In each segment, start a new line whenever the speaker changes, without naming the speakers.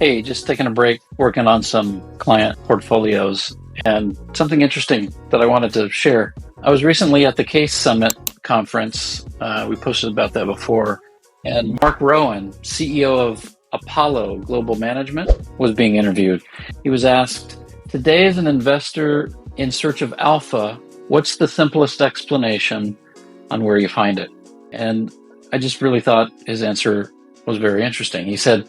Hey, just taking a break, working on some client portfolios, and something interesting that I wanted to share. I was recently at the Case Summit conference. We posted about that before. And Mark Rowan, CEO of Apollo Global Management, was being interviewed. He was asked, today as an investor in search of alpha, what's the simplest explanation on where you find it? And I just really thought his answer was very interesting. He said,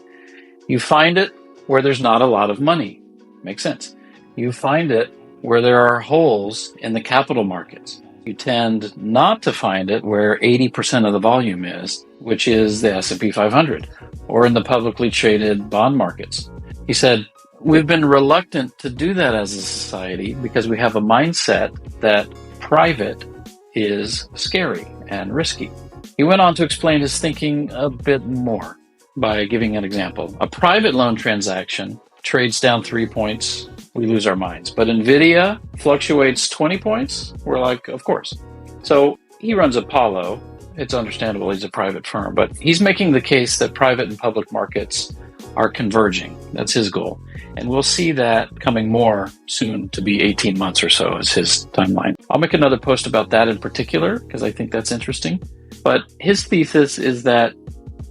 you find it where there's not a lot of money. Makes sense. You find it where there are holes in the capital markets. You tend not to find it where 80% of the volume is, which is the S&P 500, or in the publicly traded bond markets. He said, we've been reluctant to do that as a society because we have a mindset that private is scary and risky. He went on to explain his thinking a bit more by giving an example. A private loan transaction trades down 3 points, we lose our minds. But NVIDIA fluctuates 20 points, we're like, of course. So he runs Apollo. It's understandable, he's a private firm, but he's making the case that private and public markets are converging. That's his goal. And we'll see that coming more soon, to be 18 months or so is his timeline. I'll make another post about that in particular, because I think that's interesting. But his thesis is that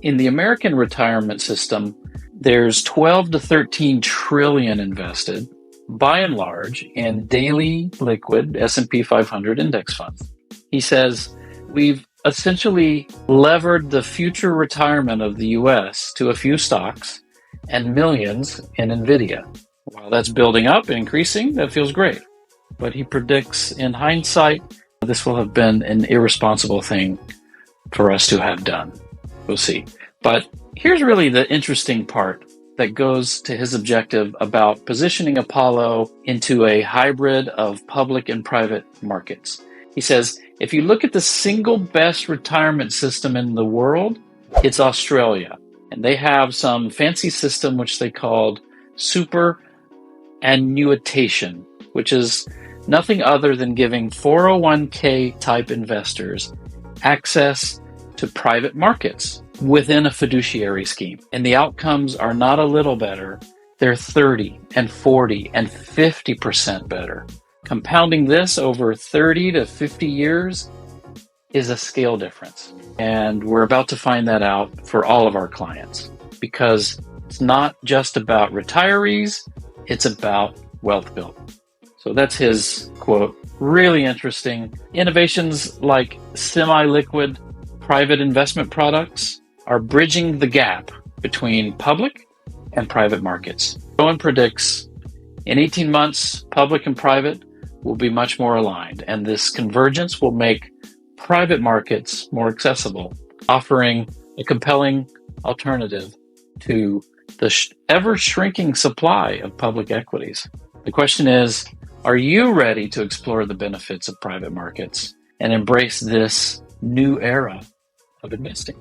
in the American retirement system, there's 12 to 13 trillion invested, by and large, in daily liquid S&P 500 index funds. He says, we've essentially levered the future retirement of the US to a few stocks and millions in NVIDIA. While that's building up and increasing, that feels great. But he predicts, in hindsight, this will have been an irresponsible thing for us to have done. We'll see. But here's really the interesting part that goes to his objective about positioning Apollo into a hybrid of public and private markets. He says, if you look at the single best retirement system in the world, it's Australia. And they have some fancy system which they called superannuation, which is nothing other than giving 401k type investors access to private markets within a fiduciary scheme. And the outcomes are not a little better. They're 30 and 40 and 50% better. Compounding this over 30 to 50 years is a scale difference. And we're about to find that out for all of our clients, because it's not just about retirees, it's about wealth building. So that's his quote. Really interesting. Innovations like semi-liquid private investment products are bridging the gap between public and private markets. Rowan predicts in 18 months, public and private will be much more aligned, and this convergence will make private markets more accessible, offering a compelling alternative to the ever-shrinking supply of public equities. The question is, are you ready to explore the benefits of private markets and embrace this new era of investing?